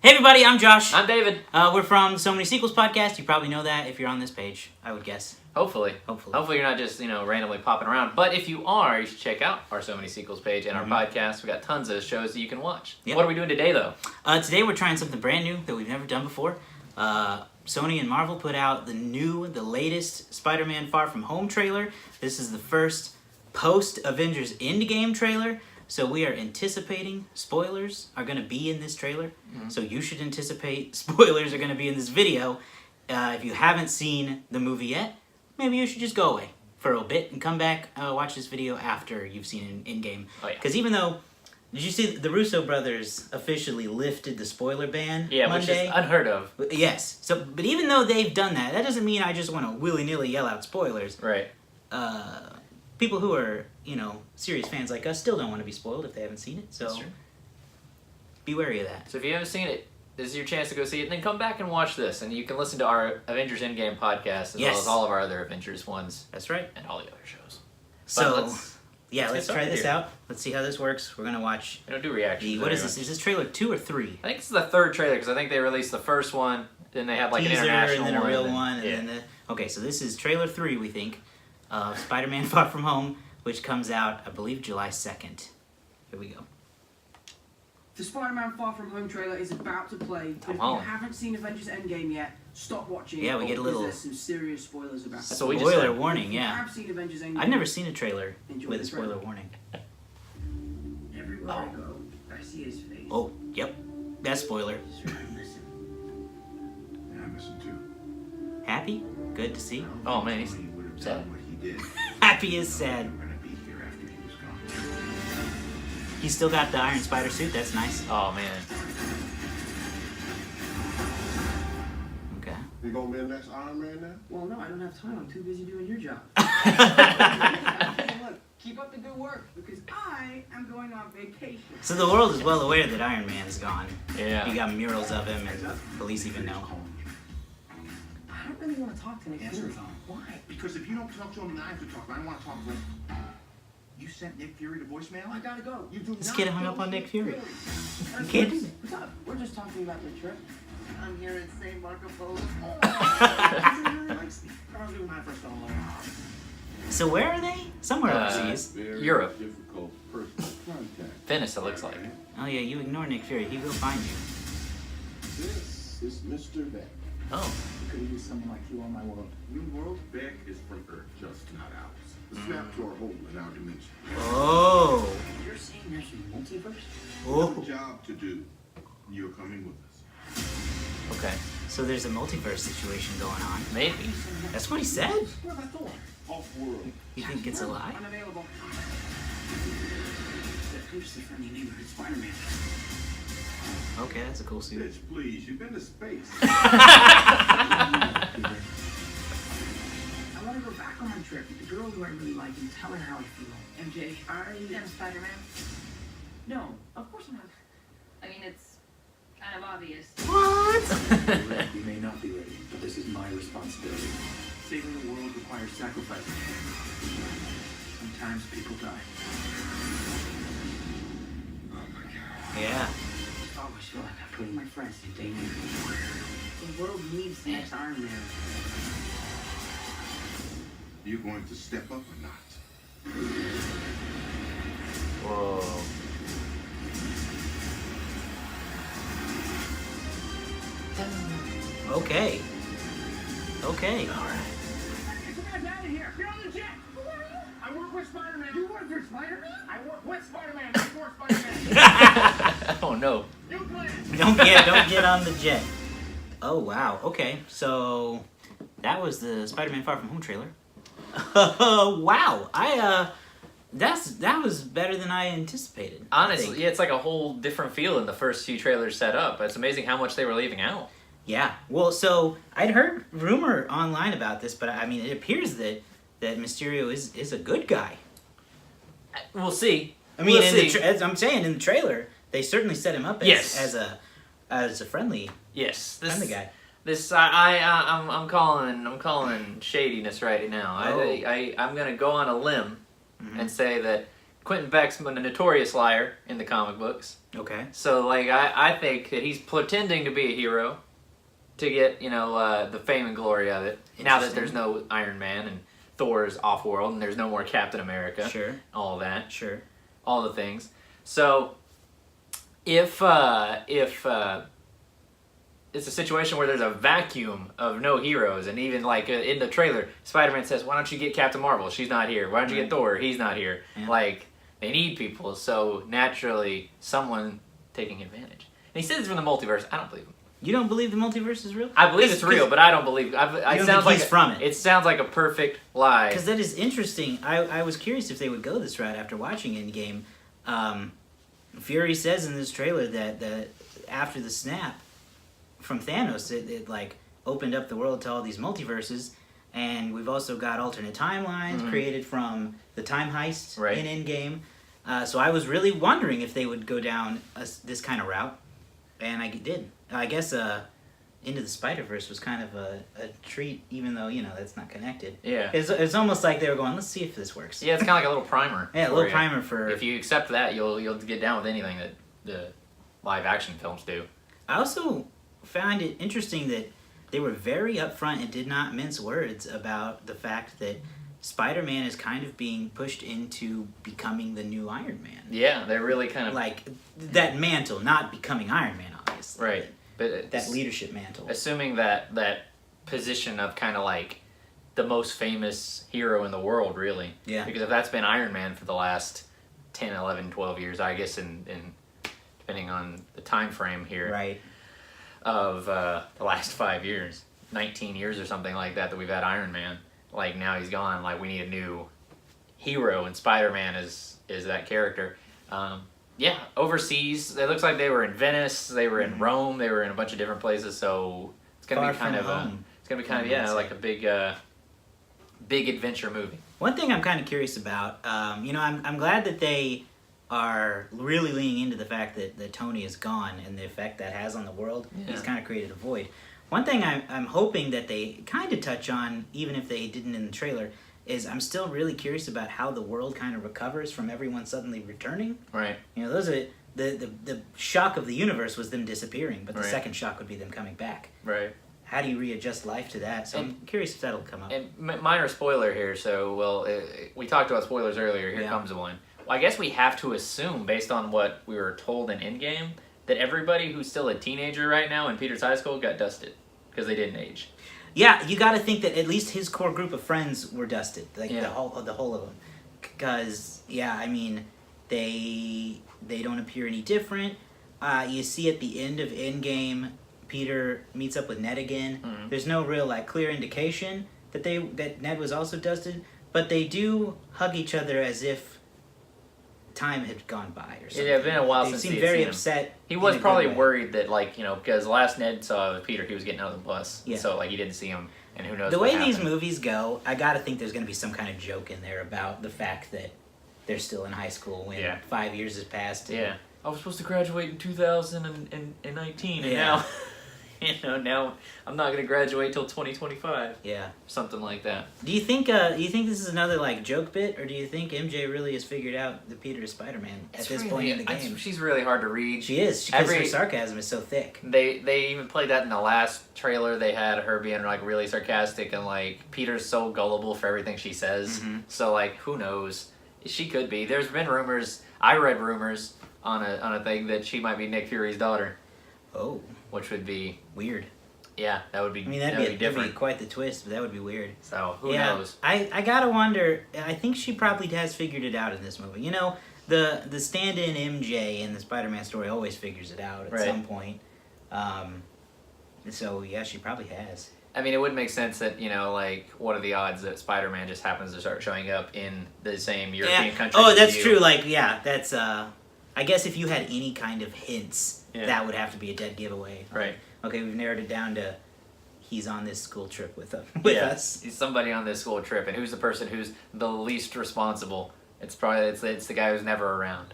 Hey everybody, I'm Josh. I'm David. We're from the So Many Sequels podcast. You probably know that if you're on this page, I would guess. Hopefully. Hopefully you're not just, randomly popping around. But if you are, you should check out our So Many Sequels page and our podcast. We got tons of shows that you can watch. Yep. What are we doing today, though? Today we're trying something brand new that we've never done before. Sony and Marvel put out the latest Spider-Man Far From Home trailer. This is the first post-Avengers Endgame trailer. So we are anticipating spoilers are going to be in this trailer. Mm-hmm. So you should anticipate spoilers are going to be in this video. If you haven't seen the movie yet, maybe you should just go away for a bit and come back, watch this video after you've seen Endgame. Oh, yeah. Because even though, did you see the Russo brothers officially lifted the spoiler ban Monday? Which is unheard of. Yes. So, but even though they've done that, that doesn't mean I just want to willy-nilly yell out spoilers. Right. People who are, serious fans like us still don't want to be spoiled if they haven't seen it. So That's true. Be wary of that. So if you haven't seen it, this is your chance to go see it. And then come back and watch this. And you can listen to our Avengers Endgame podcast as well as all of our other Avengers ones. That's right. And all the other shows. So, let's try this here. out. Let's see how this works. We're going to watch... We don't do reactions. What is this? Is this trailer 2 or 3? I think it's the third trailer because I think they released the first one. Then they have like Teaser, an international and then one. a real one. And then okay, so this is trailer 3, we think, of Spider-Man Far From Home, which comes out, I believe, July 2nd. Here we go. The Spider-Man Far From Home trailer is about to play, but if you haven't seen Avengers Endgame yet, stop watching. Yeah, we get a little... There's some serious spoilers about it. So we spoiler warning, yeah. If you have seen Avengers Endgame, I've never seen a trailer Enjoy with the a spoiler trailer. warning. Everywhere I go, I see his face. Oh, yep. That's spoiler. Just try and listen. Yeah, I miss him too. Happy? Good to see. Oh, man, he's He would have sad. done what he did. Happy is sad. We were gonna be here after he was gone. He's still got the Iron Spider suit. That's nice. Oh, man. Okay. You gonna be the next Iron Man now? Well, no, I don't have time. I'm too busy doing your job. Look, keep up the good work, because I am going on vacation. So the world is well aware that Iron Man's gone. Yeah. You got murals of him, and police even know. I don't really want to talk to Nick Fury. Why? Because if you don't talk to him, then I have to talk. I don't want to talk to him. You sent Nick Fury to voicemail? I gotta go. You do This not kid hung go up on see Nick Fury. You kidding? What's up? We're just talking about the trip. I'm here at St. Marco Polo. Probably when I first got along. So where are they? Somewhere overseas. Very Europe. difficult personal contact. Venice, it looks like. Oh yeah, you ignore Nick Fury. He will find you. This is Mr. Beck. Oh. Could have used someone like you on my world. New world, Beck is from Earth, just not ours. The snap to our hole in our dimension. Oh. You're saying there's a multiverse? We have a Oh. job to do. You're coming with us. Okay. So there's a multiverse situation going on. Maybe. That's what he said? Where's that door? Off-world. You think it's a lie? Unavailable. I'm just a friendly neighborhood Spider-Man. Okay, that's a cool suit. Bitch, please, you've been to space. I want to go back on my trip with the girl who I really like and tell her how I feel. MJ, I am Spider-Man. No, of course not. I mean, it's kind of obvious. What? You may not be ready, but this is my responsibility. Saving the world requires sacrifice. Sometimes people die. Oh my God. Yeah. I always feel like I'm putting my friends in danger. The world needs the next Iron Man. You going to step up or not? Whoa. Okay. Okay. All right. Get your guys out of here! Get on the jet! Who are you? I work with Spider-Man. You work for Spider-Man? I work with Spider-Man, not for Spider-Man. Oh, no. New plan! Don't get on the jet. Oh wow. Okay. So that was the Spider-Man Far From Home trailer. Wow. That was better than I anticipated. I Honestly, think. yeah, it's like a whole different feel than the first few trailers set up. It's amazing how much they were leaving out. Yeah. Well, so I'd heard rumor online about this, but I mean, it appears that Mysterio is a good guy. We'll see. I mean, We'll see. as I'm saying, in the trailer, they certainly set him up as as a friendly Yes. friendly guy. This I'm calling shadiness right now. Oh. I'm gonna go on a limb and say that Quentin Beck's a notorious liar in the comic books. Okay. So, like, I think that he's pretending to be a hero to get, the fame and glory of it. Now that there's no Iron Man and Thor's off-world and there's no more Captain America. Sure. All that. Sure. All the things. So, if it's a situation where there's a vacuum of no heroes, and even like in the trailer, Spider-Man says, "Why don't you get Captain Marvel? She's not here. Why don't you get Thor? He's not here." Yeah. Like, they need people, so naturally someone taking advantage. And he says it's from the multiverse. I don't believe him. You don't believe the multiverse is real? I believe it's real, but I don't believe. It don't sounds think like he's from it. It sounds like a perfect lie. Because that is interesting. I was curious if they would go this route after watching Endgame. Fury says in this trailer that after the snap from Thanos, it like opened up the world to all these multiverses, and we've also got alternate timelines created from the time heist in Endgame. So I was really wondering if they would go down this kind of route, and I did. I guess Into the Spider-Verse was kind of a treat, even though that's not connected. Yeah, it's almost like they were going, let's see if this works. Yeah, it's kind of like a little primer. Yeah, a little primer for. If you accept that, you'll get down with anything that the live action films do. I also found it interesting that they were very upfront and did not mince words about the fact that Spider-Man is kind of being pushed into becoming the new Iron Man. Yeah, they're really kind of like that mantle, not becoming Iron Man, obviously. Right, but that leadership mantle. Assuming that position of kind of like the most famous hero in the world, really. Yeah. Because if that's been Iron Man for the last 10, 11, 12 years, I guess, in depending on the time frame here. Right. Of the last 5 years, 19 years or something like that we've had Iron Man. Like, now he's gone. Like, we need a new hero, and Spider-Man is that character. Yeah, overseas, it looks like they were in Venice, they were in Rome, they were in a bunch of different places. So it's gonna be kind of like a big adventure movie. One thing I'm kind of curious about, I'm glad that they are really leaning into the fact that Tony is gone and the effect that has on the world. Yeah. He's kind of created a void. One thing I'm hoping that they kind of touch on, even if they didn't in the trailer, is I'm still really curious about how the world kind of recovers from everyone suddenly returning. Right. Those are the shock of the universe was them disappearing, but the Right. second shock would be them coming back. Right. How do you readjust life to that? So I'm curious if that'll come up. And minor spoiler here, so, we talked about spoilers earlier, here comes one. Well, I guess we have to assume, based on what we were told in Endgame, that everybody who's still a teenager right now in Peter's high school got dusted, because they didn't age. Yeah, you got to think that at least his core group of friends were dusted, like the whole of them, because they don't appear any different. You see at the end of Endgame, Peter meets up with Ned again. Mm-hmm. There's no real clear indication that Ned was also dusted, but they do hug each other as if time had gone by or something. Yeah, it's been a while they since seem he had very seen him. upset. He was in a probably good way. worried that, because last Ned saw Peter, he was getting out of the bus. Yeah. So, he didn't see him, and who knows The what way these happened. movies go, I gotta think there's gonna be some kind of joke in there about the fact that they're still in high school when 5 years has passed. Yeah. I was supposed to graduate in 2019, and Yeah. now, now I'm not going to graduate till 2025. Yeah. Something like that. Do you think this is another joke bit, or do you think MJ really has figured out that Peter is Spider-Man at this point in the game? She's really hard to read. She is, because her sarcasm is so thick. They even played that in the last trailer. They had her being really sarcastic, and Peter's so gullible for everything she says. Mm-hmm. So who knows? She could be. There's been rumors. I read rumors on a thing that she might be Nick Fury's daughter. Oh, which would be weird. Yeah, that would be. That'd different. be quite the twist, but that would be weird. So who knows? I gotta wonder. I think she probably has figured it out in this movie. The stand-in MJ in the Spider-Man story always figures it out at some point. So yeah, she probably has. It would make sense that, what are the odds that Spider-Man just happens to start showing up in the same European country? Oh, that's true. That's, I guess if you had any kind of hints, that would have to be a dead giveaway. Right. Okay, we've narrowed it down to he's on this school trip with us. He's somebody on this school trip, and who's the person who's the least responsible? It's probably, it's the guy who's never around.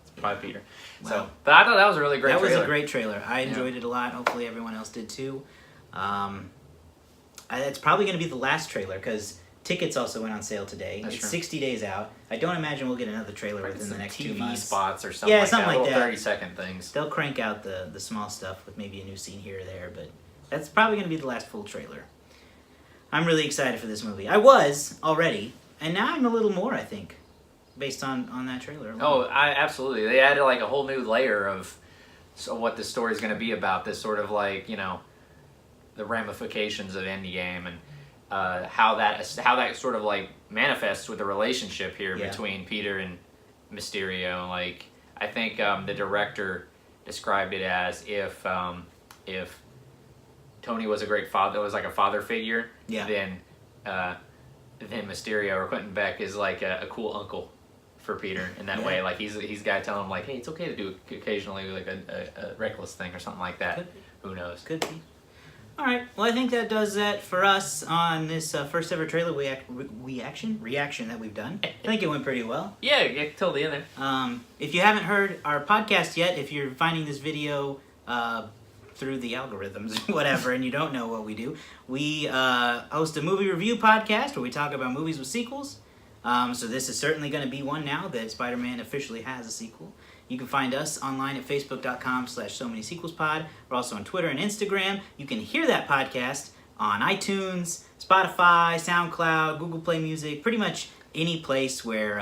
It's probably Peter. Wow. So, but I thought that was a really great trailer. That was a great trailer. I enjoyed it a lot. Hopefully everyone else did too. It's probably going to be the last trailer because Tickets also went on sale today. That's It's true. 60 days out. I don't imagine we'll get another trailer within Some the next TV 2 months. spots or something Yeah, like something that. like Little that. 30-second things. They'll crank out the small stuff with maybe a new scene here or there, but that's probably going to be the last full trailer. I'm really excited for this movie. I was already, and now I'm a little more, I think, based on that trailer alone. Oh, absolutely. They added like a whole new layer of what the story's going to be about. This sort of like, you know, the ramifications of Endgame and how that sort of like manifests with the relationship here Yeah. between Peter and Mysterio. Like, I think the director described it as if Tony was a great father, was like a father figure, Yeah. then Mysterio or Quentin Beck is like a cool uncle for Peter in that Yeah. way. Like he's guy telling him like, hey, it's okay to do occasionally like a reckless thing or something like that. Could be. Who knows? Could be. All right. Well, I think that does that for us on this first ever trailer reaction that we've done. I think it went pretty well. Yeah, get till the end there. If you haven't heard our podcast yet, if you're finding this video through the algorithms or whatever, and you don't know what we do, we host a movie review podcast where we talk about movies with sequels. So this is certainly going to be one now that Spider-Man officially has a sequel. You can find us online at facebook.com/SoManySequelsPod. We're also on Twitter and Instagram. You can hear that podcast on iTunes, Spotify, SoundCloud, Google Play Music, pretty much any place where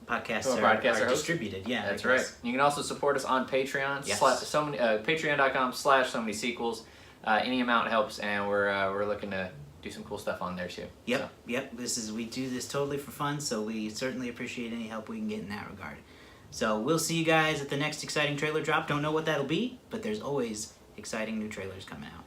podcasts Where are podcasts are hosted. distributed. Yeah, That's I right. guess. You can also support us on Patreon. Yes. Patreon.com/SoManySequels. Any amount helps, and we're looking to do some cool stuff on there too. Yep. We do this totally for fun, so we certainly appreciate any help we can get in that regard. So we'll see you guys at the next exciting trailer drop. Don't know what that'll be, but there's always exciting new trailers coming out.